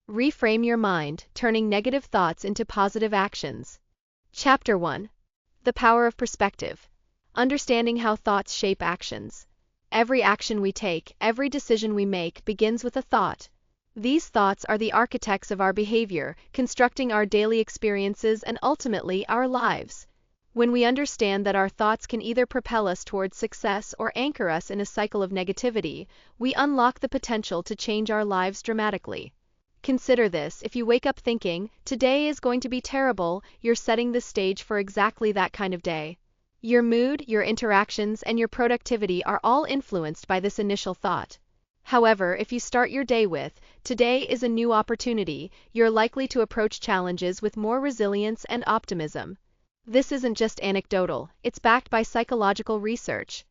Reframe your mind, turning negative thoughts into positive actions. Chapter 1. The Power of Perspective. Understanding how thoughts shape actions. Every action we take, every decision we make begins with a thought. These thoughts are the architects of our behavior, constructing our daily experiences and ultimately our lives. When we understand that our thoughts can either propel us towards success or anchor us in a cycle of negativity, we unlock the potential to change our lives dramatically. Consider this: if you wake up thinking, "Today is going to be terrible," you're setting the stage for exactly that kind of day. Your mood, your interactions, and your productivity are all influenced by this initial thought. However, if you start your day with, "Today is a new opportunity," you're likely to approach challenges with more resilience and optimism. This isn't just anecdotal, it's backed by psychological research.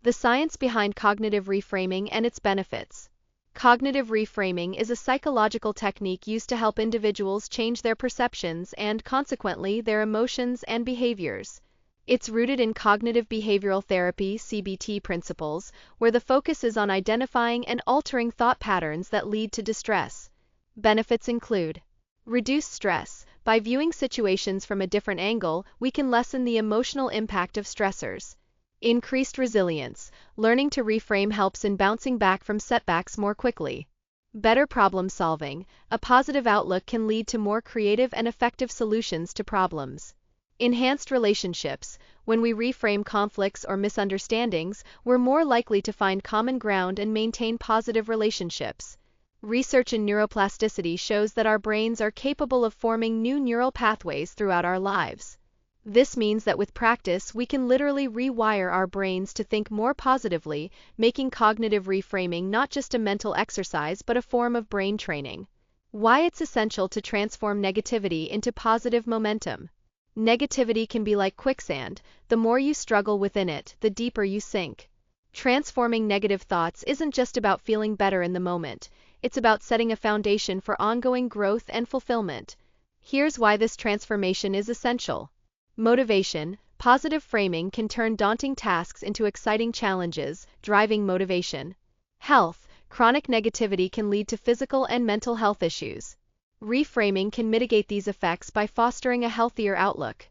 The science behind cognitive reframing and its benefits. Cognitive reframing is a psychological technique used to help individuals change their perceptions and, consequently, their emotions and behaviors. It's rooted in cognitive behavioral therapy (CBT) principles, where the focus is on identifying and altering thought patterns that lead to distress. Benefits include: reduce stress. By viewing situations from a different angle, we can lessen the emotional impact of stressors. Increased resilience. Learning to reframe helps in bouncing back from setbacks more quickly. Better problem solving. A positive outlook can lead to more creative and effective solutions to problems. Enhanced relationships. When we reframe conflicts or misunderstandings, we're more likely to find common ground and maintain positive relationships. Research in neuroplasticity shows that our brains are capable of forming new neural pathways throughout our lives. This means that with practice, we can literally rewire our brains to think more positively, making cognitive reframing not just a mental exercise but a form of brain training. Why it's essential to transform negativity into positive momentum. Negativity can be like quicksand: the more you struggle within it, the deeper you sink. Transforming negative thoughts isn't just about feeling better in the moment, it's about setting a foundation for ongoing growth and fulfillment. Here's why this transformation is essential. Motivation. Positive framing can turn daunting tasks into exciting challenges, driving motivation. Health. Chronic negativity can lead to physical and mental health issues. Reframing can mitigate these effects by fostering a healthier outlook.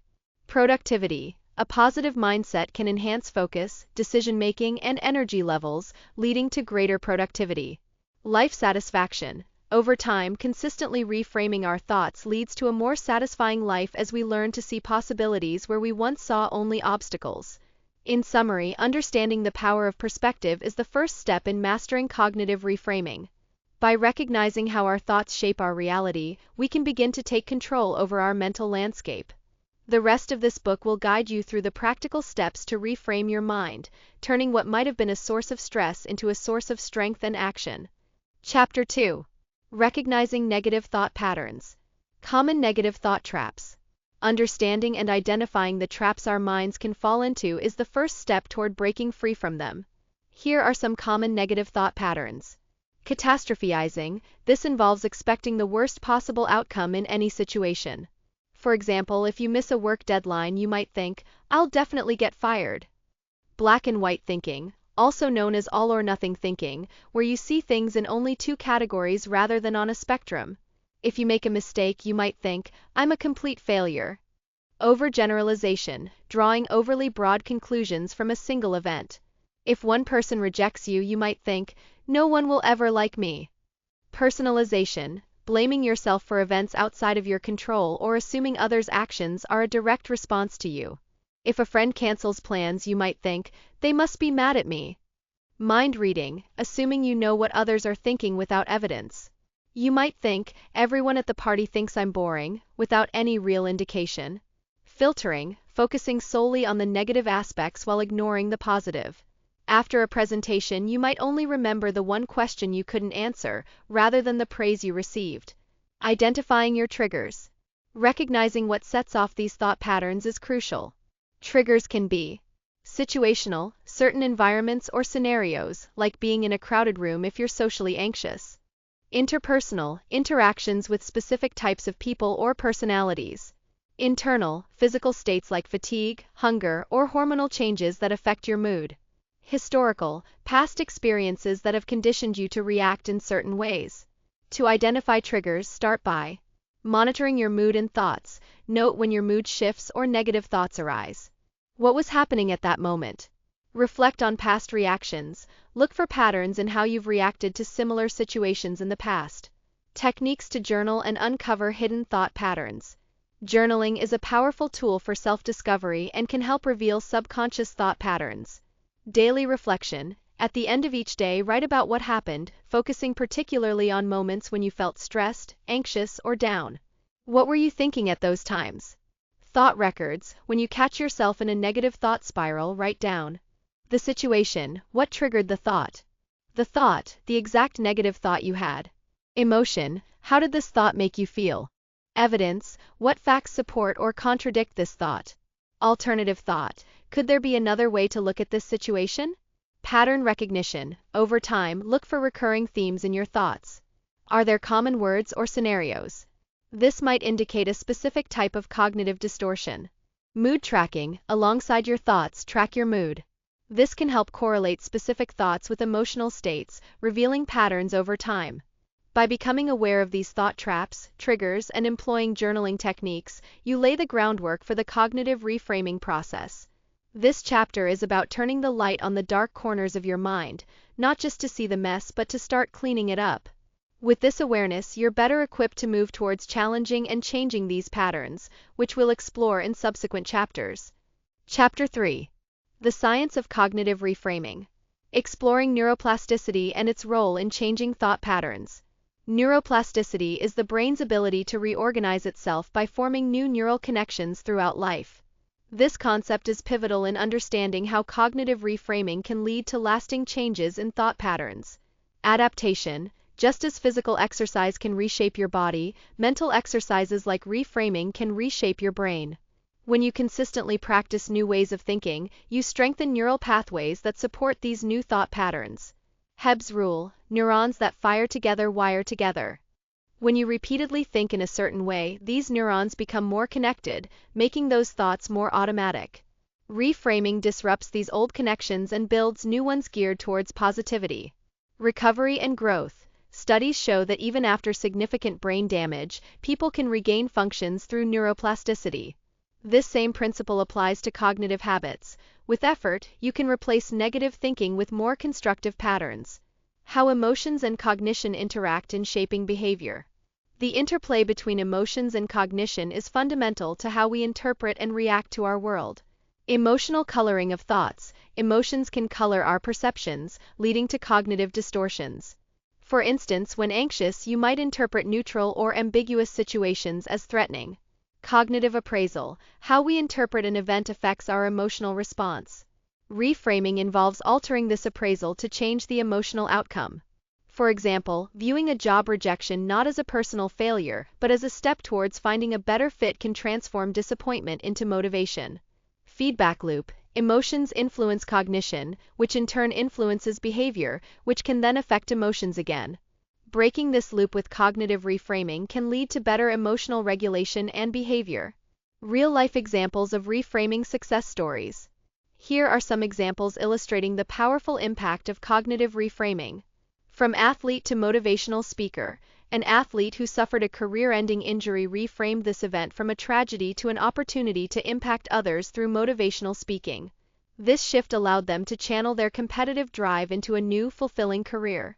Productivity. A positive mindset can enhance focus, decision-making, and energy levels, leading to greater productivity. Life satisfaction. Over time, consistently reframing our thoughts leads to a more satisfying life as we learn to see possibilities where we once saw only obstacles. In summary, understanding the power of perspective is the first step in mastering cognitive reframing. By recognizing how our thoughts shape our reality, we can begin to take control over our mental landscape. The rest of this book will guide you through the practical steps to reframe your mind, turning what might have been a source of stress into a source of strength and action. Chapter 2. Recognizing negative thought patterns. Common negative thought traps. Understanding and identifying the traps our minds can fall into is the first step toward breaking free from them. Here are some common negative thought patterns. Catastrophizing. This involves expecting the worst possible outcome in any situation. For example, if you miss a work deadline, you might think, "I'll definitely get fired." Black and white thinking, also known as all-or-nothing thinking, where you see things in only two categories rather than on a spectrum. If you make a mistake, you might think, "I'm a complete failure." Overgeneralization, drawing overly broad conclusions from a single event. If one person rejects you, you might think, "No one will ever like me." Personalization, blaming yourself for events outside of your control or assuming others' actions are a direct response to you. If a friend cancels plans, you might think, "They must be mad at me." Mind reading, assuming you know what others are thinking without evidence. You might think, "Everyone at the party thinks I'm boring," without any real indication. Filtering, focusing solely on the negative aspects while ignoring the positive. After a presentation, you might only remember the one question you couldn't answer, rather than the praise you received. Identifying your triggers. Recognizing what sets off these thought patterns is crucial. Triggers can be situational, certain environments or scenarios, like being in a crowded room if you're socially anxious. Interpersonal, interactions with specific types of people or personalities. Internal, physical states like fatigue, hunger, or hormonal changes that affect your mood. Historical, past experiences that have conditioned you to react in certain ways. To identify triggers, start by monitoring your mood and thoughts. Note when your mood shifts or negative thoughts arise. What was happening at that moment? Reflect on past reactions. Look for patterns in how you've reacted to similar situations in the past. Techniques to journal and uncover hidden thought patterns. Journaling is a powerful tool for self-discovery and can help reveal subconscious thought patterns. Daily reflection. At the end of each day, write about what happened, focusing particularly on moments when you felt stressed, anxious, or down. What were you thinking at those times? Thought records. When you catch yourself in a negative thought spiral, write down the situation. What triggered the thought? The thought, the exact negative thought you had. Emotion. How did this thought make you feel? Evidence. What facts support or contradict this thought? Alternative thought. Could there be another way to look at this situation? Pattern recognition. Over time, look for recurring themes in your thoughts. Are there common words or scenarios? This might indicate a specific type of cognitive distortion. Mood tracking. Alongside your thoughts, track your mood. This can help correlate specific thoughts with emotional states, revealing patterns over time. By becoming aware of these thought traps, triggers, and employing journaling techniques, you lay the groundwork for the cognitive reframing process. This chapter is about turning the light on the dark corners of your mind, not just to see the mess but to start cleaning it up. With this awareness, you're better equipped to move towards challenging and changing these patterns, which we'll explore in subsequent chapters. Chapter 3. The Science of Cognitive Reframing. Exploring neuroplasticity and its role in changing thought patterns. Neuroplasticity is the brain's ability to reorganize itself by forming new neural connections throughout life. This concept is pivotal in understanding how cognitive reframing can lead to lasting changes in thought patterns. Adaptation. Just as physical exercise can reshape your body, mental exercises like reframing can reshape your brain. When you consistently practice new ways of thinking, you strengthen neural pathways that support these new thought patterns. Hebb's rule. Neurons that fire together wire together. When you repeatedly think in a certain way, these neurons become more connected, making those thoughts more automatic. Reframing disrupts these old connections and builds new ones geared towards positivity. Recovery and growth. Studies show that even after significant brain damage, people can regain functions through neuroplasticity. This same principle applies to cognitive habits. With effort, you can replace negative thinking with more constructive patterns. How emotions and cognition interact in shaping behavior. The interplay between emotions and cognition is fundamental to how we interpret and react to our world. Emotional coloring of thoughts. Emotions can color our perceptions, leading to cognitive distortions. For instance, when anxious, you might interpret neutral or ambiguous situations as threatening. Cognitive appraisal. How we interpret an event affects our emotional response. Reframing involves altering this appraisal to change the emotional outcome. For example, viewing a job rejection not as a personal failure, but as a step towards finding a better fit can transform disappointment into motivation. Feedback loop. Emotions influence cognition, which in turn influences behavior, which can then affect emotions again. Breaking this loop with cognitive reframing can lead to better emotional regulation and behavior. Real-life examples of reframing success stories. Here are some examples illustrating the powerful impact of cognitive reframing. From athlete to motivational speaker, an athlete who suffered a career-ending injury reframed this event from a tragedy to an opportunity to impact others through motivational speaking. This shift allowed them to channel their competitive drive into a new, fulfilling career.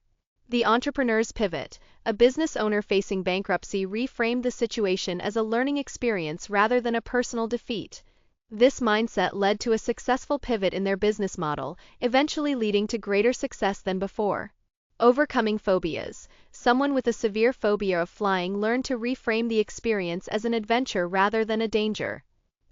The entrepreneur's pivot. A business owner facing bankruptcy reframed the situation as a learning experience rather than a personal defeat. This mindset led to a successful pivot in their business model, eventually leading to greater success than before. Overcoming phobias. Someone with a severe phobia of flying learned to reframe the experience as an adventure rather than a danger.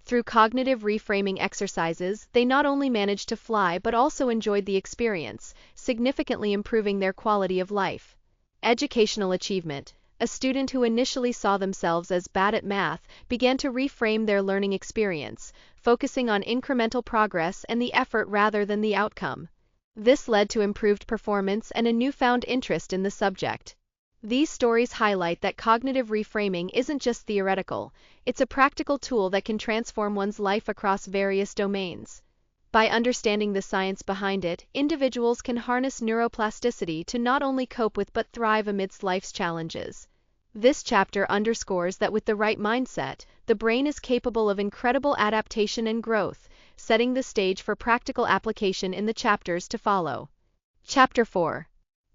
Through cognitive reframing exercises, they not only managed to fly but also enjoyed the experience, significantly improving their quality of life. Educational achievement. A student who initially saw themselves as bad at math began to reframe their learning experience, focusing on incremental progress and the effort rather than the outcome. This led to improved performance and a newfound interest in the subject. These stories highlight that cognitive reframing isn't just theoretical, it's a practical tool that can transform one's life across various domains. By understanding the science behind it, individuals can harness neuroplasticity to not only cope with but thrive amidst life's challenges. This chapter underscores that with the right mindset, the brain is capable of incredible adaptation and growth, setting the stage for practical application in the chapters to follow. Chapter 4.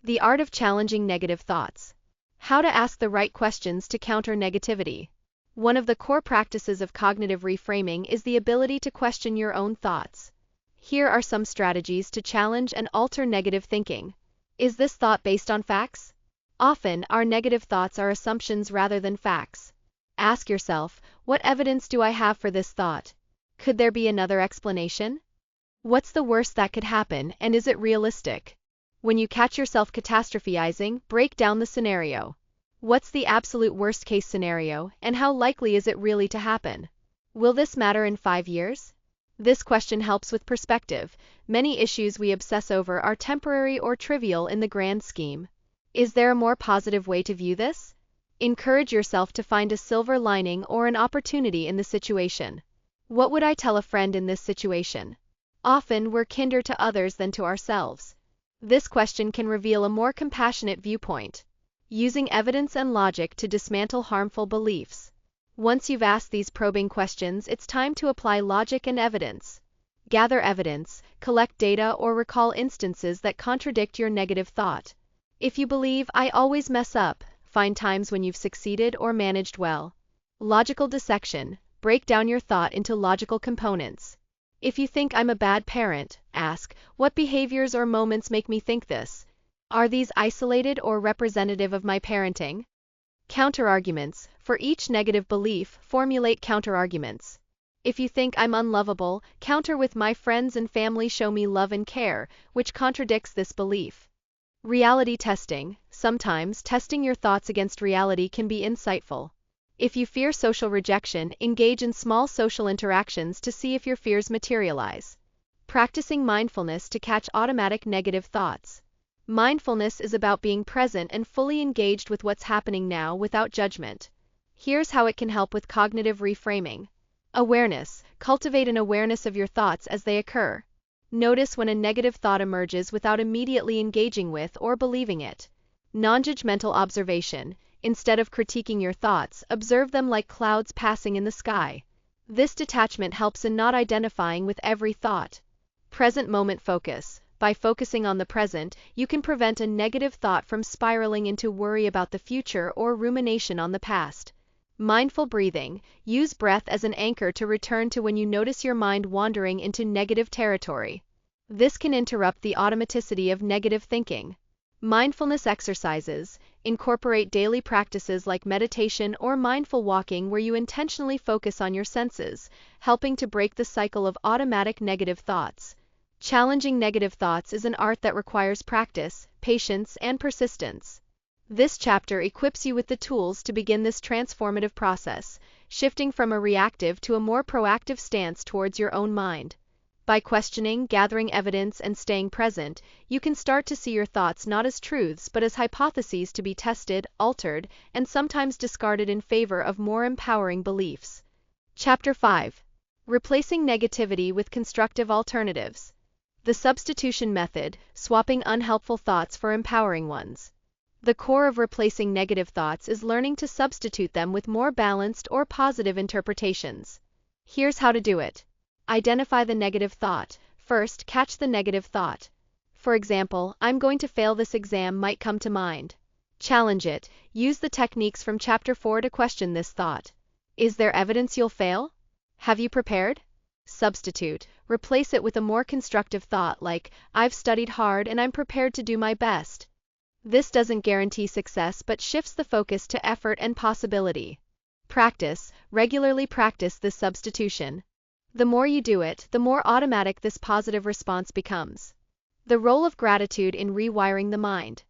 The Art of Challenging Negative Thoughts. How to ask the right questions to counter negativity. One of the core practices of cognitive reframing is the ability to question your own thoughts. Here are some strategies to challenge and alter negative thinking. Is this thought based on facts? Often, our negative thoughts are assumptions rather than facts. Ask yourself, what evidence do I have for this thought? Could there be another explanation? What's the worst that could happen, and is it realistic? When you catch yourself catastrophizing, break down the scenario. What's the absolute worst-case scenario, and how likely is it really to happen? Will this matter in 5 years? This question helps with perspective. Many issues we obsess over are temporary or trivial in the grand scheme. Is there a more positive way to view this? Encourage yourself to find a silver lining or an opportunity in the situation. What would I tell a friend in this situation? Often, we're kinder to others than to ourselves. This question can reveal a more compassionate viewpoint. Using evidence and logic to dismantle harmful beliefs. Once you've asked these probing questions, it's time to apply logic and evidence. Gather evidence, collect data, or recall instances that contradict your negative thought. If you believe, I always mess up, find times when you've succeeded or managed well. Logical dissection. Break down your thought into logical components. If you think I'm a bad parent, ask, what behaviors or moments make me think this? Are these isolated or representative of my parenting? Counterarguments. For each negative belief, formulate counterarguments. If you think I'm unlovable, counter with my friends and family show me love and care, which contradicts this belief. Reality testing. Sometimes testing your thoughts against reality can be insightful. If you fear social rejection, engage in small social interactions to see if your fears materialize. Practicing mindfulness to catch automatic negative thoughts. Mindfulness is about being present and fully engaged with what's happening now without judgment. Here's how it can help with cognitive reframing. Awareness. Cultivate an awareness of your thoughts as they occur. Notice when a negative thought emerges without immediately engaging with or believing it. Non-judgmental observation. Instead of critiquing your thoughts, observe them like clouds passing in the sky. This detachment helps in not identifying with every thought. Present moment focus. By focusing on the present, you can prevent a negative thought from spiraling into worry about the future or rumination on the past. Mindful breathing. Use breath as an anchor to return to when you notice your mind wandering into negative territory. This can interrupt the automaticity of negative thinking. Mindfulness exercises. Incorporate daily practices like meditation or mindful walking where you intentionally focus on your senses, helping to break the cycle of automatic negative thoughts. Challenging negative thoughts is an art that requires practice, patience, and persistence. This chapter equips you with the tools to begin this transformative process, shifting from a reactive to a more proactive stance towards your own mind. By questioning, gathering evidence, and staying present, you can start to see your thoughts not as truths but as hypotheses to be tested, altered, and sometimes discarded in favor of more empowering beliefs. Chapter 5. Replacing negativity with constructive alternatives. The substitution method, swapping unhelpful thoughts for empowering ones. The core of replacing negative thoughts is learning to substitute them with more balanced or positive interpretations. Here's how to do it. Identify the negative thought. First, catch the negative thought. For example, I'm going to fail this exam might come to mind. Challenge it. Use the techniques from Chapter 4 to question this thought. Is there evidence you'll fail? Have you prepared? Substitute. Replace it with a more constructive thought like, I've studied hard and I'm prepared to do my best. This doesn't guarantee success but shifts the focus to effort and possibility. Practice. Regularly practice this substitution. The more you do it, the more automatic this positive response becomes. The role of gratitude in rewiring the mind.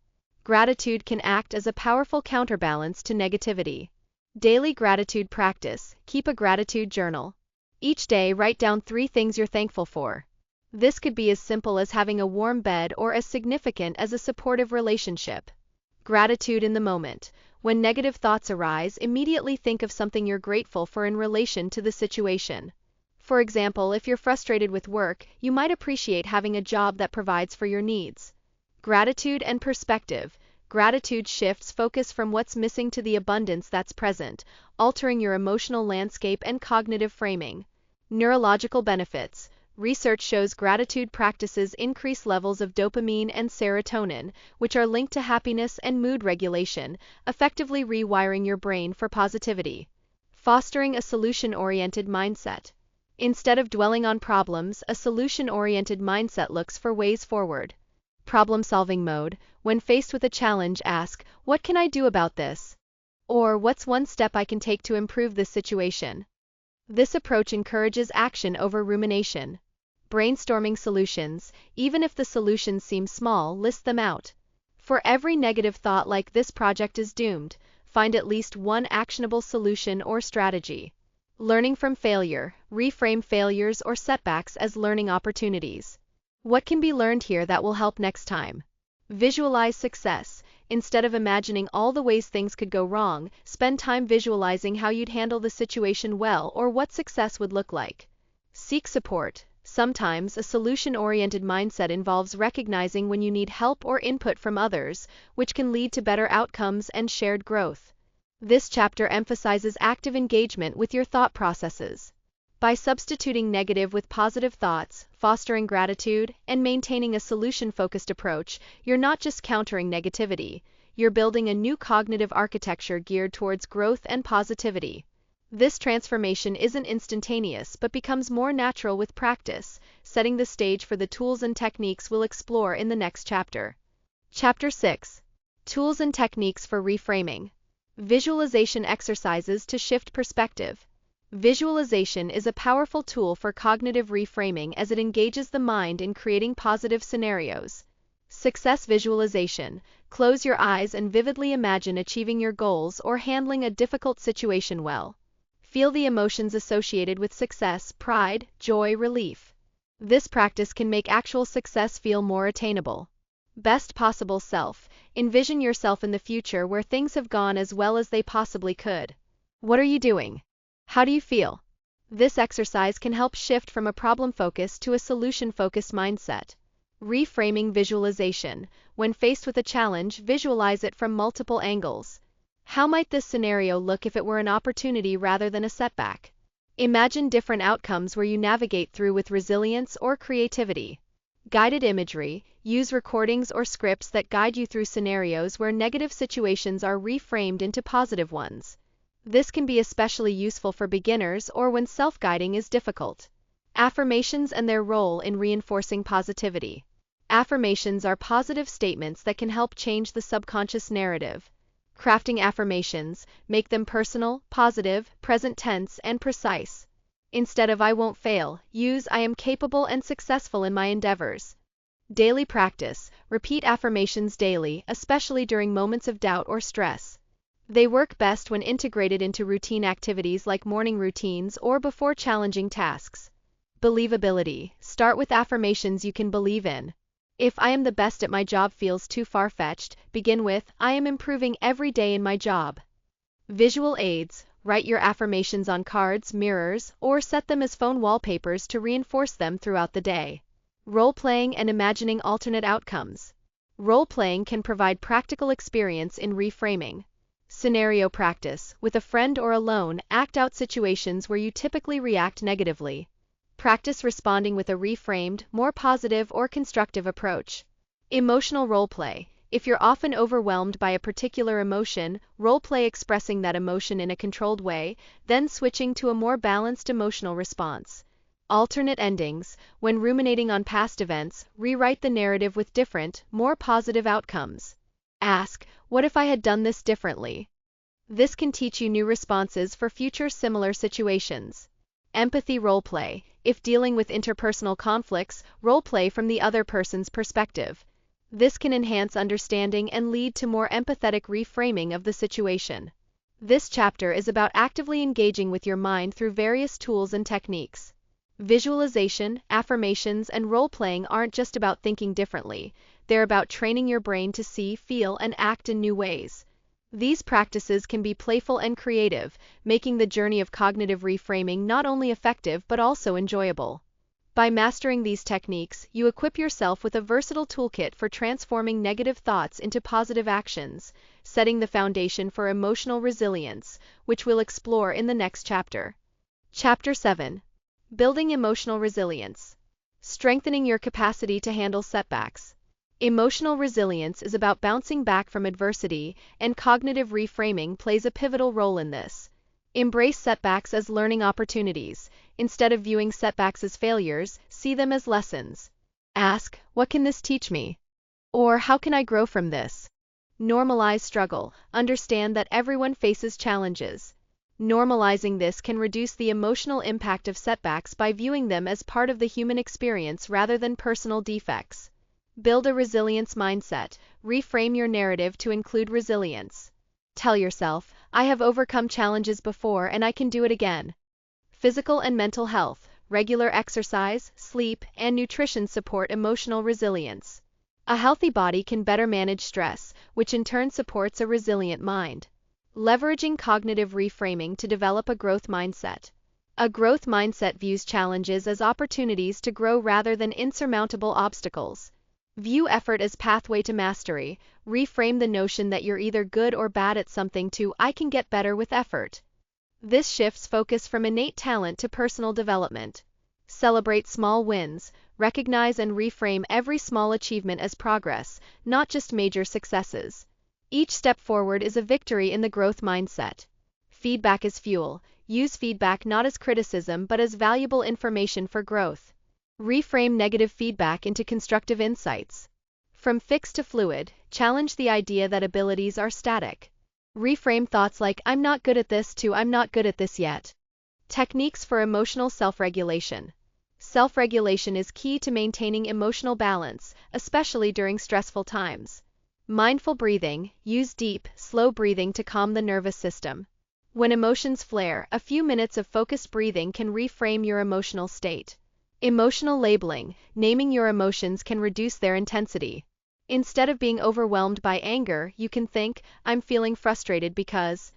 Gratitude can act as a powerful counterbalance to negativity. Daily gratitude practice. Keep a gratitude journal. Each day, write down 3 things you're thankful for. This could be as simple as having a warm bed or as significant as a supportive relationship. Gratitude in the moment. When negative thoughts arise, immediately think of something you're grateful for in relation to the situation. For example, if you're frustrated with work, you might appreciate having a job that provides for your needs. Gratitude and perspective. Gratitude shifts focus from what's missing to the abundance that's present, altering your emotional landscape and cognitive framing. Neurological benefits. Research shows gratitude practices increase levels of dopamine and serotonin, which are linked to happiness and mood regulation, effectively rewiring your brain for positivity. Fostering a solution-oriented mindset. Instead of dwelling on problems, a solution-oriented mindset looks for ways forward. Problem-solving mode. When faced with a challenge, ask, "What can I do about this?" Or, "What's one step I can take to improve this situation?" This approach encourages action over rumination. Brainstorming solutions. Even if the solutions seem small, list them out. For every negative thought like "this project is doomed," find at least one actionable solution or strategy. Learning from failure. Reframe failures or setbacks as learning opportunities. What can be learned here that will help next time? Visualize success. Instead of imagining all the ways things could go wrong, spend time visualizing how you'd handle the situation well or what success would look like. Seek support. Sometimes a solution-oriented mindset involves recognizing when you need help or input from others, which can lead to better outcomes and shared growth. This chapter emphasizes active engagement with your thought processes. By substituting negative with positive thoughts, fostering gratitude, and maintaining a solution-focused approach, you're not just countering negativity, you're building a new cognitive architecture geared towards growth and positivity. This transformation isn't instantaneous but becomes more natural with practice, setting the stage for the tools and techniques we'll explore in the next chapter. Chapter 6. Tools and Techniques for Reframing. Visualization exercises to shift perspective. Visualization is a powerful tool for cognitive reframing as it engages the mind in creating positive scenarios. Success visualization. Close your eyes and vividly imagine achieving your goals or handling a difficult situation well. Feel the emotions associated with success: pride, joy, relief. This practice can make actual success feel more attainable. Best possible self. Envision yourself in the future where things have gone as well as they possibly could. What are you doing? How do you feel? This exercise can help shift from a problem focus to a solution focused mindset. Reframing visualization. When faced with a challenge, visualize it from multiple angles. How might this scenario look if it were an opportunity rather than a setback? Imagine different outcomes where you navigate through with resilience or creativity. Guided imagery. Use recordings or scripts that guide you through scenarios where negative situations are reframed into positive ones. This can be especially useful for beginners or when self-guiding is difficult. Affirmations and their role in reinforcing positivity. Affirmations are positive statements that can help change the subconscious narrative. Crafting affirmations, make them personal, positive, present tense, and precise. Instead of "I won't fail," use "I am capable and successful in my endeavors." Daily practice. Repeat affirmations daily, especially during moments of doubt or stress. They work best when integrated into routine activities like morning routines or before challenging tasks. Believability. Start with affirmations you can believe in. If "I am the best at my job" feels too far-fetched, begin with "I am improving every day in my job." Visual aids. Write your affirmations on cards, mirrors, or set them as phone wallpapers to reinforce them throughout the day. Role-playing and imagining alternate outcomes. Role-playing can provide practical experience in reframing. Scenario practice. With a friend or alone, act out situations where you typically react negatively. Practice responding with a reframed, more positive or constructive approach. Emotional role-play. If you're often overwhelmed by a particular emotion, role-play expressing that emotion in a controlled way, then switching to a more balanced emotional response. Alternate endings. When ruminating on past events, rewrite the narrative with different, more positive outcomes. Ask, "What if I had done this differently?" This can teach you new responses for future similar situations. Empathy roleplay. If dealing with interpersonal conflicts, roleplay from the other person's perspective. This can enhance understanding and lead to more empathetic reframing of the situation. This chapter is about actively engaging with your mind through various tools and techniques. Visualization, affirmations, and role-playing aren't just about thinking differently, they're about training your brain to see, feel, and act in new ways. These practices can be playful and creative, making the journey of cognitive reframing not only effective but also enjoyable. By mastering these techniques, you equip yourself with a versatile toolkit for transforming negative thoughts into positive actions, setting the foundation for emotional resilience, which we'll explore in the next chapter. Chapter 7. Building Emotional Resilience. Strengthening your capacity to handle setbacks. Emotional resilience is about bouncing back from adversity, and cognitive reframing plays a pivotal role in this. Embrace setbacks as learning opportunities. Instead of viewing setbacks as failures, see them as lessons. Ask, what can this teach me? Or how can I grow from this? Normalize struggle. Understand that everyone faces challenges. Normalizing this can reduce the emotional impact of setbacks by viewing them as part of the human experience rather than personal defects. Build a resilience mindset. Reframe your narrative to include resilience. Tell yourself, I have overcome challenges before and I can do it again. Physical and mental health. Regular exercise, sleep, and nutrition support emotional resilience. A healthy body can better manage stress, which in turn supports a resilient mind. Leveraging cognitive reframing to develop a growth mindset. A growth mindset views challenges as opportunities to grow rather than insurmountable obstacles. View effort as pathway to mastery. Reframe the notion that you're either good or bad at something to I can get better with effort. This shifts focus from innate talent to personal development. Celebrate small wins. Recognize and reframe every small achievement as progress, not just major successes. Each step forward is a victory in the growth mindset. Feedback is fuel. Use feedback not as criticism but as valuable information for growth. Reframe negative feedback into constructive insights. From fixed to fluid, challenge the idea that abilities are static. Reframe thoughts like I'm not good at this to I'm not good at this yet. Techniques for emotional self-regulation. Self-regulation is key to maintaining emotional balance, especially during stressful times. Mindful breathing. Use deep, slow breathing to calm the nervous system. When emotions flare, a few minutes of focused breathing can reframe your emotional state. Emotional labeling. Naming your emotions can reduce their intensity. Instead of being overwhelmed by anger, you can think, I'm feeling frustrated because.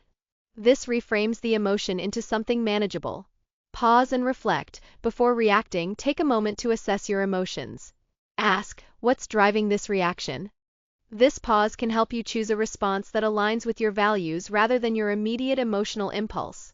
This reframes the emotion into something manageable. Pause and reflect. Before reacting, take a moment to assess your emotions. Ask, what's driving this reaction? This pause can help you choose a response that aligns with your values rather than your immediate emotional impulse.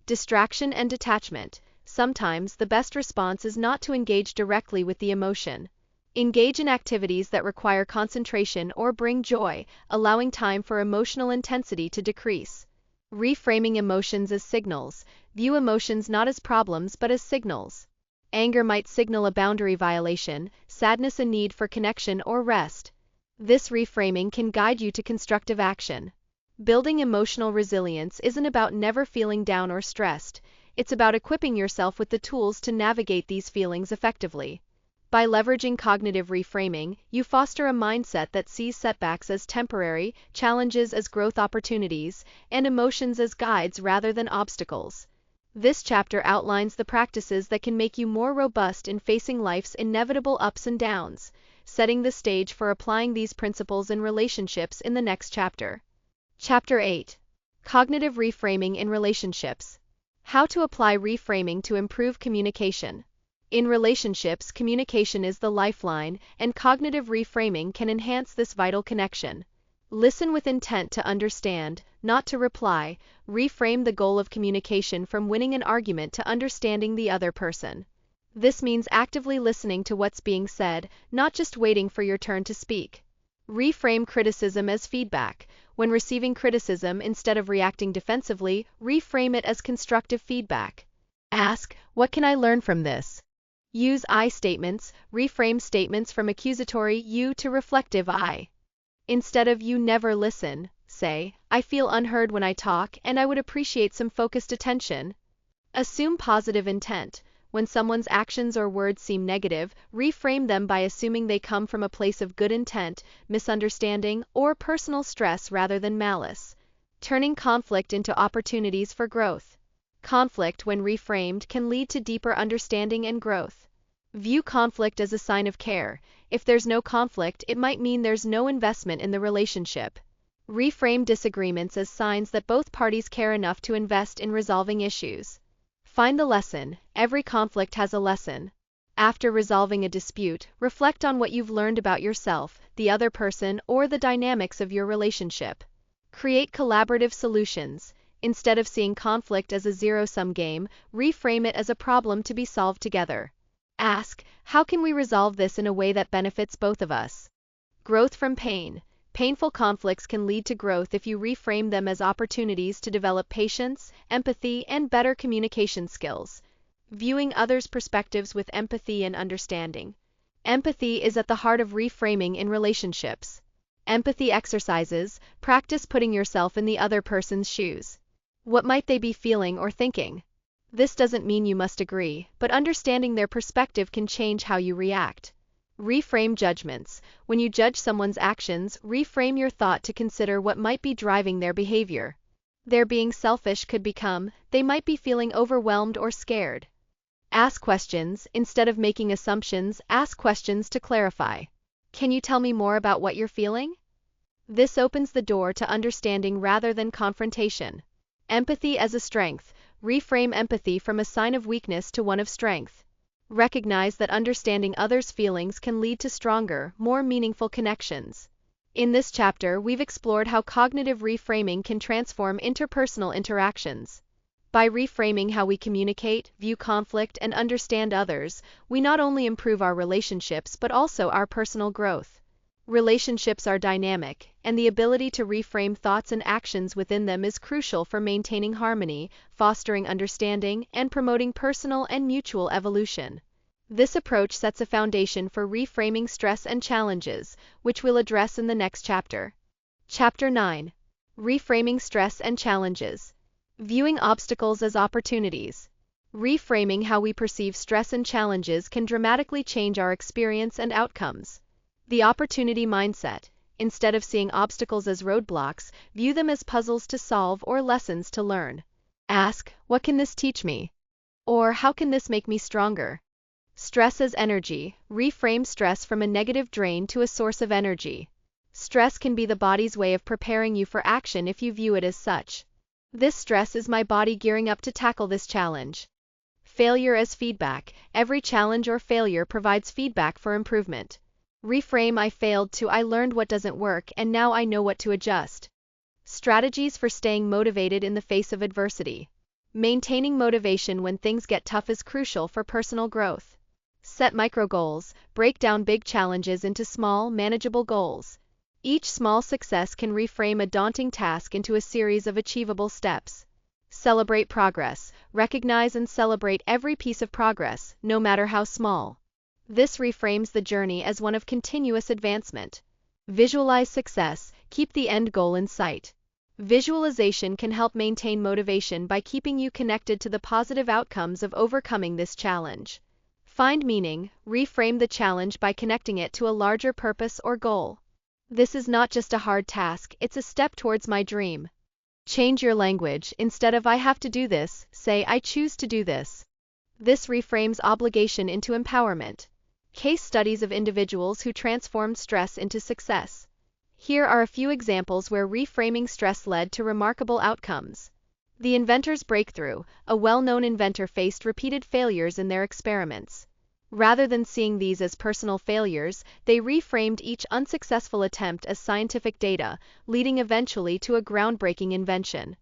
Distraction and detachment. Sometimes the best response is not to engage directly with the emotion. Engage in activities that require concentration or bring joy, allowing time for emotional intensity to decrease. Reframing emotions as signals. View emotions not as problems but as signals. Anger might signal a boundary violation, sadness a need for connection or rest. This reframing can guide you to constructive action. Building emotional resilience isn't about never feeling down or stressed. It's about equipping yourself with the tools to navigate these feelings effectively. By leveraging cognitive reframing, you foster a mindset that sees setbacks as temporary, challenges as growth opportunities, and emotions as guides rather than obstacles. This chapter outlines the practices that can make you more robust in facing life's inevitable ups and downs, setting the stage for applying these principles in relationships in the next chapter. Chapter 8. Cognitive Reframing in Relationships. How to apply reframing to improve communication. In relationships, communication is the lifeline, and cognitive reframing can enhance this vital connection. Listen with intent to understand, not to reply. Reframe the goal of communication from winning an argument to understanding the other person. This means actively listening to what's being said, not just waiting for your turn to speak. Reframe criticism as feedback. When receiving criticism, instead of reacting defensively, reframe it as constructive feedback. Ask, what can I learn from this? Use I statements. Reframe statements from accusatory you to reflective I. Instead of you never listen, say, I feel unheard when I talk and I would appreciate some focused attention. Assume positive intent. When someone's actions or words seem negative, reframe them by assuming they come from a place of good intent, misunderstanding, or personal stress rather than malice. Turning conflict into opportunities for growth. Conflict, when reframed, can lead to deeper understanding and growth. View conflict as a sign of care. If there's no conflict, it might mean there's no investment in the relationship. Reframe disagreements as signs that both parties care enough to invest in resolving issues. Find the lesson. Every conflict has a lesson. After resolving a dispute, reflect on what you've learned about yourself, the other person, or the dynamics of your relationship. Create collaborative solutions. Instead of seeing conflict as a zero-sum game, reframe it as a problem to be solved together. Ask, how can we resolve this in a way that benefits both of us? Growth from pain. Painful conflicts can lead to growth if you reframe them as opportunities to develop patience, empathy, and better communication skills. Viewing others' perspectives with empathy and understanding. Empathy is at the heart of reframing in relationships. Empathy exercises. Practice putting yourself in the other person's shoes. What might they be feeling or thinking? This doesn't mean you must agree, but understanding their perspective can change how you react. Reframe judgments. When you judge someone's actions, reframe your thought to consider what might be driving their behavior. Their being selfish could become, they might be feeling overwhelmed or scared. Ask questions. Instead of making assumptions, ask questions to clarify. Can you tell me more about what you're feeling? This opens the door to understanding rather than confrontation. Empathy as a strength. Reframe empathy from a sign of weakness to one of strength. Recognize that understanding others' feelings can lead to stronger, more meaningful connections. In this chapter, we've explored how cognitive reframing can transform interpersonal interactions. By reframing how we communicate, view conflict, and understand others, we not only improve our relationships but also our personal growth. Relationships are dynamic, and the ability to reframe thoughts and actions within them is crucial for maintaining harmony, fostering understanding, and promoting personal and mutual evolution. This approach sets a foundation for reframing stress and challenges, which we'll address in the next chapter. Chapter 9. Reframing stress and challenges. Viewing obstacles as opportunities. Reframing how we perceive stress and challenges can dramatically change our experience and outcomes. The opportunity mindset. Instead of seeing obstacles as roadblocks, view them as puzzles to solve or lessons to learn. Ask, what can this teach me? Or how can this make me stronger? Stress as energy. Reframe stress from a negative drain to a source of energy. Stress can be the body's way of preparing you for action if you view it as such. This stress is my body gearing up to tackle this challenge. Failure as feedback. Every challenge or failure provides feedback for improvement. Reframe I failed to I learned what doesn't work and now I know what to adjust. Strategies for staying motivated in the face of adversity. Maintaining motivation when things get tough is crucial for personal growth. Set micro goals. Break down big challenges into small, manageable goals. Each small success can reframe a daunting task into a series of achievable steps. Celebrate progress. Recognize and celebrate every piece of progress, no matter how small. This reframes the journey as one of continuous advancement. Visualize success. Keep the end goal in sight. Visualization can help maintain motivation by keeping you connected to the positive outcomes of overcoming this challenge. Find meaning. Reframe the challenge by connecting it to a larger purpose or goal. This is not just a hard task, it's a step towards my dream. Change your language. Instead of I have to do this, say I choose to do this. This reframes obligation into empowerment. Case studies of individuals who transformed stress into success. Here are a few examples where reframing stress led to remarkable outcomes. The inventor's breakthrough. A well-known inventor faced repeated failures in their experiments. Rather than seeing these as personal failures, they reframed each unsuccessful attempt as scientific data, leading eventually to a groundbreaking invention.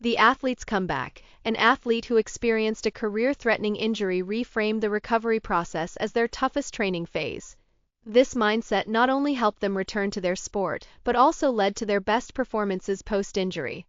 The athlete's comeback. An athlete who experienced a career-threatening injury reframed the recovery process as their toughest training phase. This mindset not only helped them return to their sport, but also led to their best performances post-injury.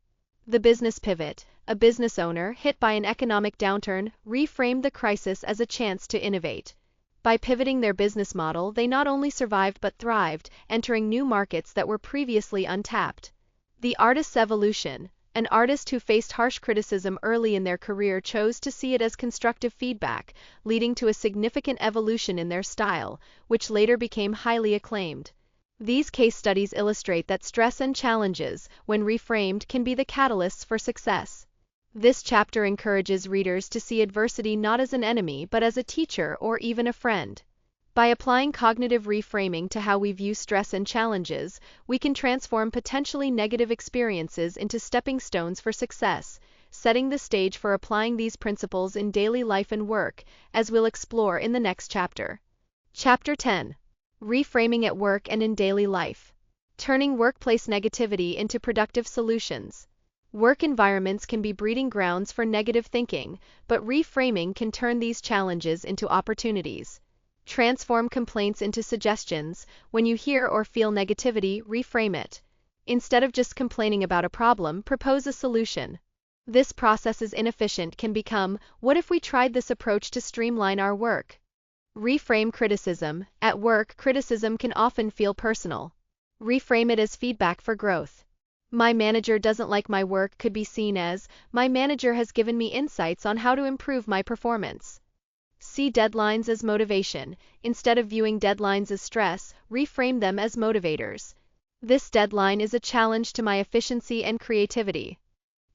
The business pivot. A business owner, hit by an economic downturn, reframed the crisis as a chance to innovate. By pivoting their business model, they not only survived but thrived, entering new markets that were previously untapped. The artist's evolution. An artist who faced harsh criticism early in their career chose to see it as constructive feedback, leading to a significant evolution in their style, which later became highly acclaimed. These case studies illustrate that stress and challenges, when reframed, can be the catalysts for success. This chapter encourages readers to see adversity not as an enemy but as a teacher or even a friend. By applying cognitive reframing to how we view stress and challenges, we can transform potentially negative experiences into stepping stones for success, setting the stage for applying these principles in daily life and work, as we'll explore in the next chapter. Chapter 10. Reframing at Work and in Daily Life. Turning workplace negativity into productive solutions. Work environments can be breeding grounds for negative thinking, but reframing can turn these challenges into opportunities. Transform complaints into suggestions. When you hear or feel negativity, reframe it. Instead of just complaining about a problem, propose a solution. This process is inefficient can become, what if we tried this approach to streamline our work? Reframe criticism. At work, criticism can often feel personal. Reframe it as feedback for growth. My manager doesn't like my work could be seen as, my manager has given me insights on how to improve my performance. See deadlines as motivation. Instead of viewing deadlines as stress, reframe them as motivators. This deadline is a challenge to my efficiency and creativity.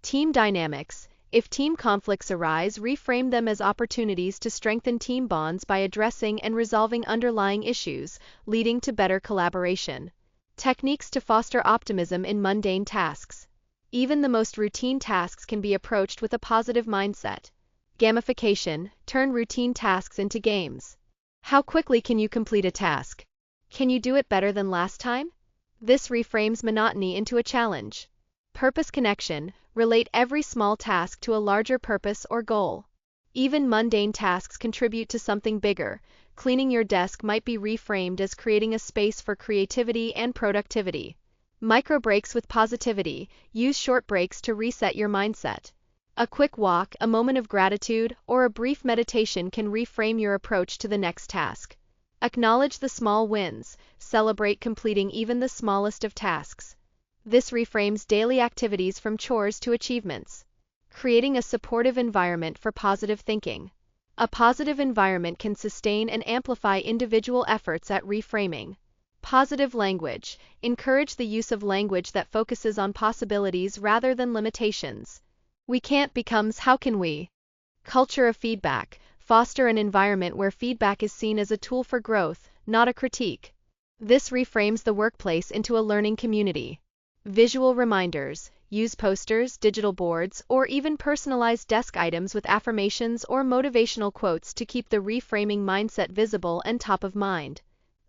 Team dynamics. If team conflicts arise, reframe them as opportunities to strengthen team bonds by addressing and resolving underlying issues, leading to better collaboration. Techniques to foster optimism in mundane tasks. Even the most routine tasks can be approached with a positive mindset. Gamification. Turn routine tasks into games. How quickly can you complete a task? Can you do it better than last time? This reframes monotony into a challenge. Purpose connection. Relate every small task to a larger purpose or goal. Even mundane tasks contribute to something bigger. Cleaning your desk might be reframed as creating a space for creativity and productivity. Micro breaks with positivity. Use short breaks to reset your mindset. A quick walk, a moment of gratitude, or a brief meditation can reframe your approach to the next task. Acknowledge the small wins. Celebrate completing even the smallest of tasks. This reframes daily activities from chores to achievements. Creating a supportive environment for positive thinking. A positive environment can sustain and amplify individual efforts at reframing. Positive language. Encourage the use of language that focuses on possibilities rather than limitations. We can't becomes how can we? Culture of feedback. Foster an environment where feedback is seen as a tool for growth, not a critique. This reframes the workplace into a learning community. Visual reminders. Use posters, digital boards, or even personalized desk items with affirmations or motivational quotes to keep the reframing mindset visible and top of mind.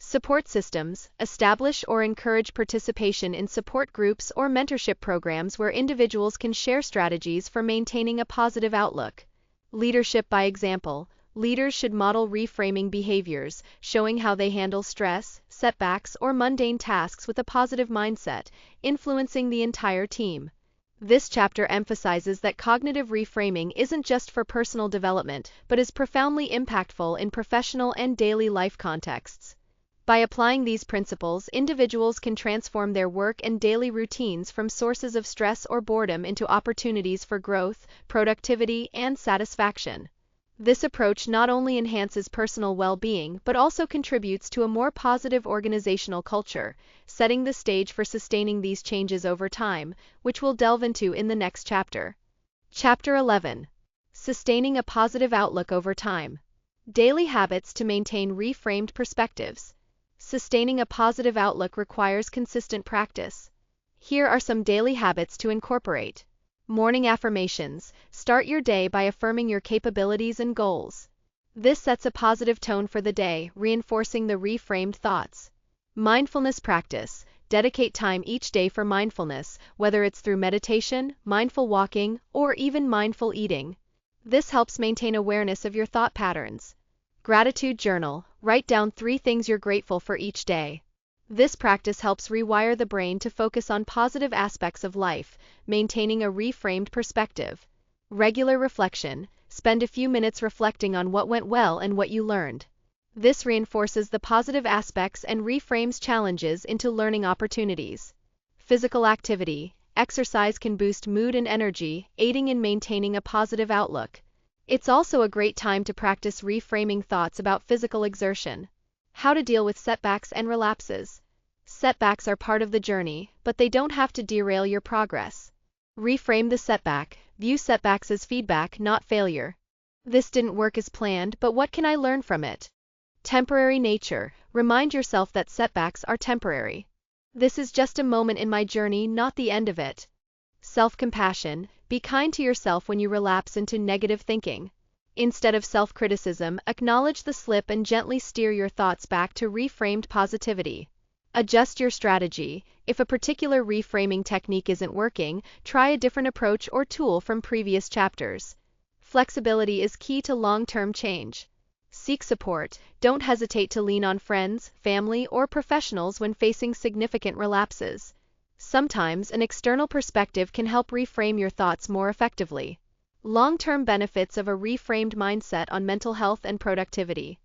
Support systems. Establish or encourage participation in support groups or mentorship programs where individuals can share strategies for maintaining a positive outlook. Leadership by example. Leaders should model reframing behaviors, showing how they handle stress, setbacks, or mundane tasks with a positive mindset, influencing the entire team. This chapter emphasizes that cognitive reframing isn't just for personal development, but is profoundly impactful in professional and daily life contexts. By applying these principles, individuals can transform their work and daily routines from sources of stress or boredom into opportunities for growth, productivity, and satisfaction. This approach not only enhances personal well-being but also contributes to a more positive organizational culture, setting the stage for sustaining these changes over time, which we'll delve into in the next chapter. Chapter 11. Sustaining a positive outlook over time. Daily habits to maintain reframed perspectives. Sustaining a positive outlook requires consistent practice. Here are some daily habits to incorporate. Morning affirmations. Start your day by affirming your capabilities and goals. This sets a positive tone for the day, reinforcing the reframed thoughts. Mindfulness practice. Dedicate time each day for mindfulness, whether it's through meditation, mindful walking, or even mindful eating. This helps maintain awareness of your thought patterns. Gratitude journal. Write down 3 things you're grateful for each day. This practice helps rewire the brain to focus on positive aspects of life, maintaining a reframed perspective. Regular reflection. Spend a few minutes reflecting on what went well and what you learned. This reinforces the positive aspects and reframes challenges into learning opportunities. Physical activity. Exercise can boost mood and energy, aiding in maintaining a positive outlook. It's also a great time to practice reframing thoughts about physical exertion. How to deal with setbacks and relapses. Setbacks are part of the journey, but they don't have to derail your progress. Reframe the setback. View setbacks as feedback, not failure. This didn't work as planned, but what can I learn from it? Temporary nature. Remind yourself that setbacks are temporary. This is just a moment in my journey, not the end of it. Self-compassion. Be kind to yourself when you relapse into negative thinking. Instead of self-criticism, acknowledge the slip and gently steer your thoughts back to reframed positivity. Adjust your strategy. If a particular reframing technique isn't working, try a different approach or tool from previous chapters. Flexibility is key to long-term change. Seek support. Don't hesitate to lean on friends, family, or professionals when facing significant relapses. Sometimes an external perspective can help reframe your thoughts more effectively. Long-term benefits of a reframed mindset on mental health and productivity.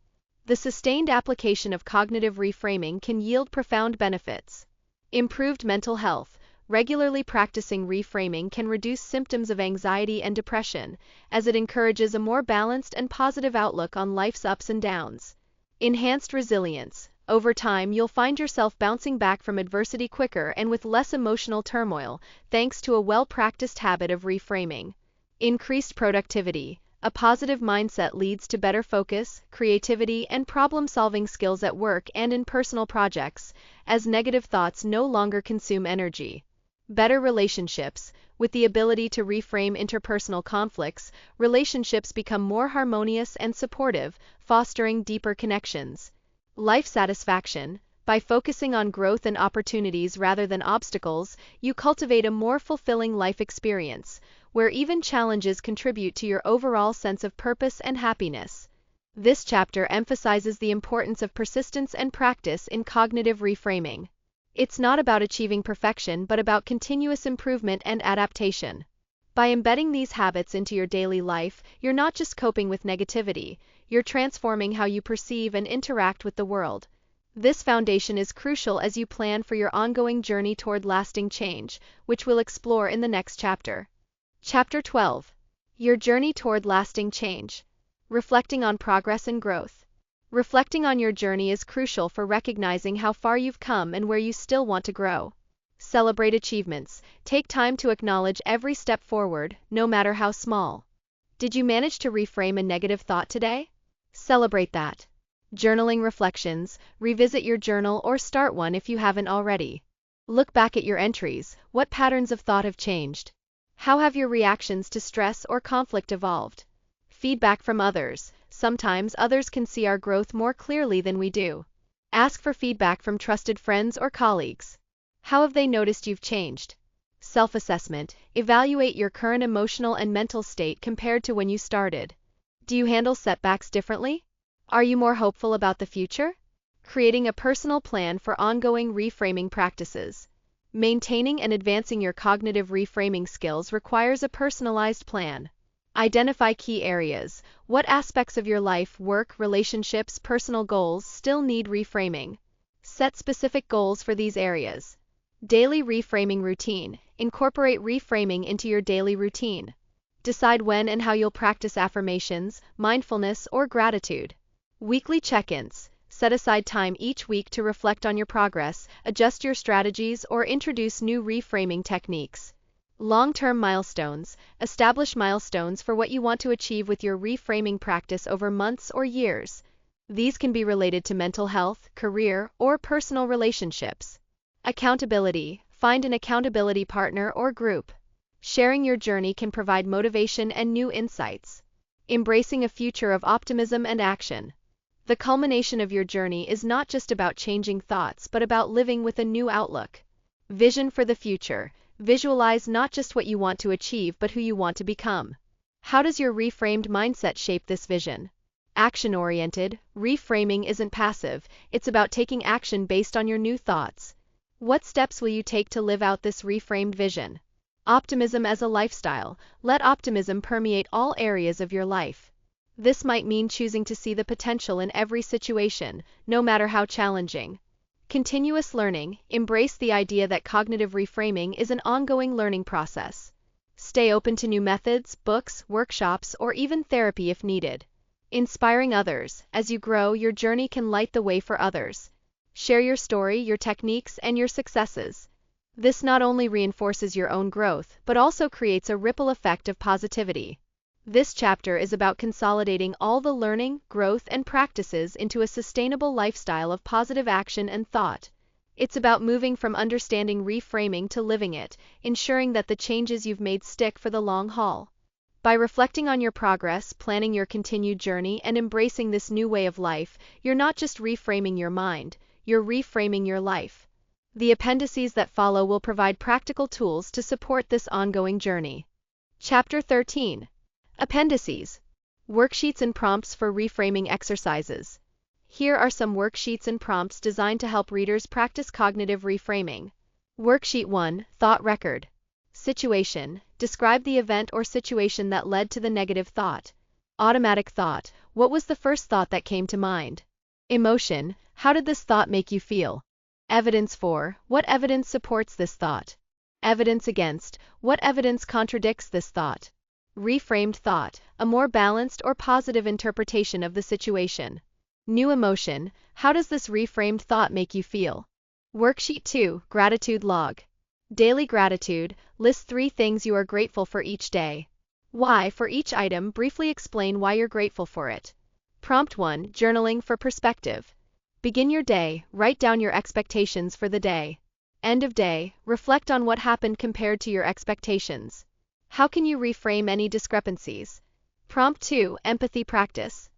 The sustained application of cognitive reframing can yield profound benefits. Improved mental health. Regularly practicing reframing can reduce symptoms of anxiety and depression, as it encourages a more balanced and positive outlook on life's ups and downs. Enhanced resilience. Over time, you'll find yourself bouncing back from adversity quicker and with less emotional turmoil, thanks to a well-practiced habit of reframing. Increased productivity. A positive mindset leads to better focus, creativity, and problem-solving skills at work and in personal projects, as negative thoughts no longer consume energy. Better relationships. With the ability to reframe interpersonal conflicts, relationships become more harmonious and supportive, fostering deeper connections. Life satisfaction. By focusing on growth and opportunities rather than obstacles, you cultivate a more fulfilling life experience, where even challenges contribute to your overall sense of purpose and happiness. This chapter emphasizes the importance of persistence and practice in cognitive reframing. It's not about achieving perfection but about continuous improvement and adaptation. By embedding these habits into your daily life, you're not just coping with negativity, you're transforming how you perceive and interact with the world. This foundation is crucial as you plan for your ongoing journey toward lasting change, which we'll explore in the next chapter. Chapter 12. Your journey toward lasting change. Reflecting on progress and growth. Reflecting on your journey is crucial for recognizing how far you've come and where you still want to grow. Celebrate achievements. Take time to acknowledge every step forward, no matter how small. Did you manage to reframe a negative thought today? Celebrate that. Journaling reflections. Revisit your journal or start one if you haven't already. Look back at your entries. What patterns of thought have changed? How have your reactions to stress or conflict evolved? Feedback from others. Sometimes others can see our growth more clearly than we do. Ask for feedback from trusted friends or colleagues. How have they noticed you've changed? Self-assessment. Evaluate your current emotional and mental state compared to when you started. Do you handle setbacks differently? Are you more hopeful about the future? Creating a personal plan for ongoing reframing practices. Maintaining and advancing your cognitive reframing skills requires a personalized plan. Identify key areas. What aspects of your life, work, relationships, personal goals still need reframing? Set specific goals for these areas. Daily reframing routine. Incorporate reframing into your daily routine. Decide when and how you'll practice affirmations, mindfulness, or gratitude. Weekly check-ins. Set aside time each week to reflect on your progress, adjust your strategies, or introduce new reframing techniques. Long-term milestones. Establish milestones for what you want to achieve with your reframing practice over months or years. These can be related to mental health, career, or personal relationships. Accountability. Find an accountability partner or group. Sharing your journey can provide motivation and new insights. Embracing a future of optimism and action. The culmination of your journey is not just about changing thoughts but about living with a new outlook. Vision for the future. Visualize not just what you want to achieve but who you want to become. How does your reframed mindset shape this vision? Action-oriented. Reframing isn't passive, it's about taking action based on your new thoughts. What steps will you take to live out this reframed vision? Optimism as a lifestyle. Let optimism permeate all areas of your life. This might mean choosing to see the potential in every situation, no matter how challenging. Continuous learning. Embrace the idea that cognitive reframing is an ongoing learning process. Stay open to new methods, books, workshops, or even therapy if needed. Inspiring others. As you grow, your journey can light the way for others. Share your story, your techniques, and your successes. This not only reinforces your own growth, but also creates a ripple effect of positivity. This chapter is about consolidating all the learning, growth, and practices into a sustainable lifestyle of positive action and thought. It's about moving from understanding reframing to living it, ensuring that the changes you've made stick for the long haul. By reflecting on your progress, planning your continued journey, and embracing this new way of life, you're not just reframing your mind, you're reframing your life. The appendices that follow will provide practical tools to support this ongoing journey. Chapter 13. Appendices. Worksheets and prompts for reframing exercises. Here are some worksheets and prompts designed to help readers practice cognitive reframing. Worksheet 1, Thought Record. Situation. Describe the event or situation that led to the negative thought. Automatic thought. What was the first thought that came to mind? Emotion. How did this thought make you feel? Evidence for. What evidence supports this thought? Evidence against. What evidence contradicts this thought? Reframed thought. A more balanced or positive interpretation of the situation. New emotion. How does this reframed thought make you feel? Worksheet 2, Gratitude Log. Daily gratitude. List 3 things you are grateful for each day. Why? For each item, briefly explain why you're grateful for it. Prompt 1, Journaling for perspective. Begin your day, write down your expectations for the day. End of day, reflect on what happened compared to your expectations. How can you reframe any discrepancies? Prompt 2, Empathy Practice.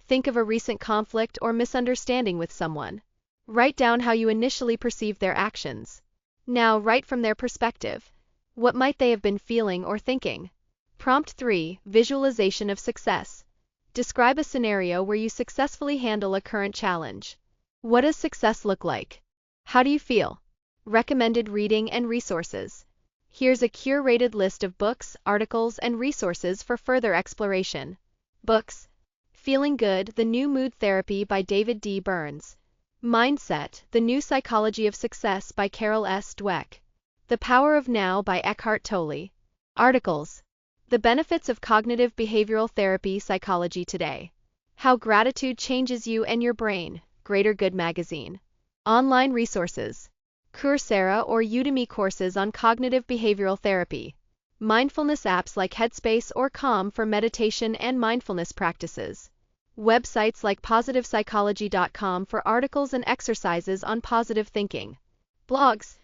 Think of a recent conflict or misunderstanding with someone. Write down how you initially perceived their actions. Now write from their perspective. What might they have been feeling or thinking? Prompt 3, Visualization of Success. Describe a scenario where you successfully handle a current challenge. What does success look like? How do you feel? Recommended reading and resources. Here's a curated list of books, articles, and resources for further exploration. Books. Feeling Good, The New Mood Therapy by David D. Burns. Mindset, The New Psychology of Success by Carol S. Dweck. The Power of Now by Eckhart Tolle. Articles. The Benefits of Cognitive Behavioral Therapy Psychology Today. How Gratitude Changes You and Your Brain, Greater Good Magazine. Online resources. Coursera or Udemy courses on cognitive behavioral therapy. Mindfulness apps like Headspace or Calm for meditation and mindfulness practices. Websites like positivepsychology.com for articles and exercises on positive thinking. Blogs.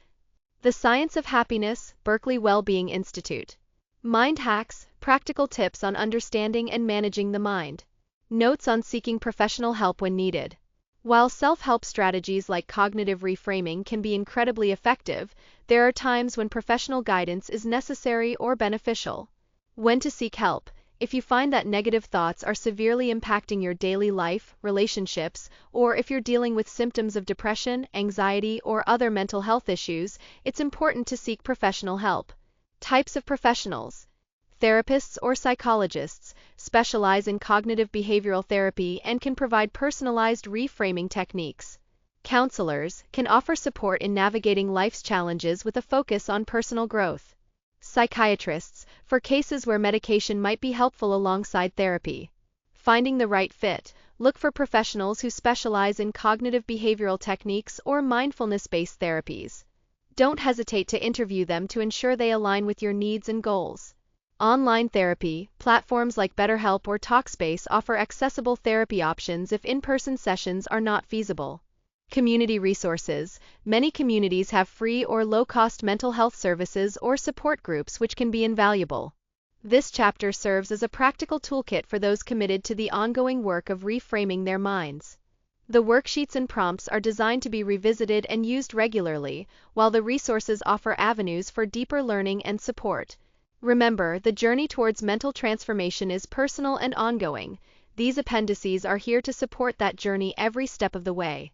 The Science of Happiness, Berkeley Wellbeing Institute. Mind Hacks, practical tips on understanding and managing the mind. Notes on seeking professional help when needed. While self-help strategies like cognitive reframing can be incredibly effective, there are times when professional guidance is necessary or beneficial. When to seek help. If you find that negative thoughts are severely impacting your daily life, relationships, or if you're dealing with symptoms of depression, anxiety, or other mental health issues, it's important to seek professional help. Types of professionals. Therapists or psychologists specialize in cognitive behavioral therapy and can provide personalized reframing techniques. Counselors can offer support in navigating life's challenges with a focus on personal growth. Psychiatrists, for cases where medication might be helpful alongside therapy. Finding the right fit. Look for professionals who specialize in cognitive behavioral techniques or mindfulness-based therapies. Don't hesitate to interview them to ensure they align with your needs and goals. Online therapy. Platforms like BetterHelp or Talkspace offer accessible therapy options if in-person sessions are not feasible. Community resources. Many communities have free or low-cost mental health services or support groups which can be invaluable. This chapter serves as a practical toolkit for those committed to the ongoing work of reframing their minds. The worksheets and prompts are designed to be revisited and used regularly, while the resources offer avenues for deeper learning and support. Remember, the journey towards mental transformation is personal and ongoing. These appendices are here to support that journey every step of the way.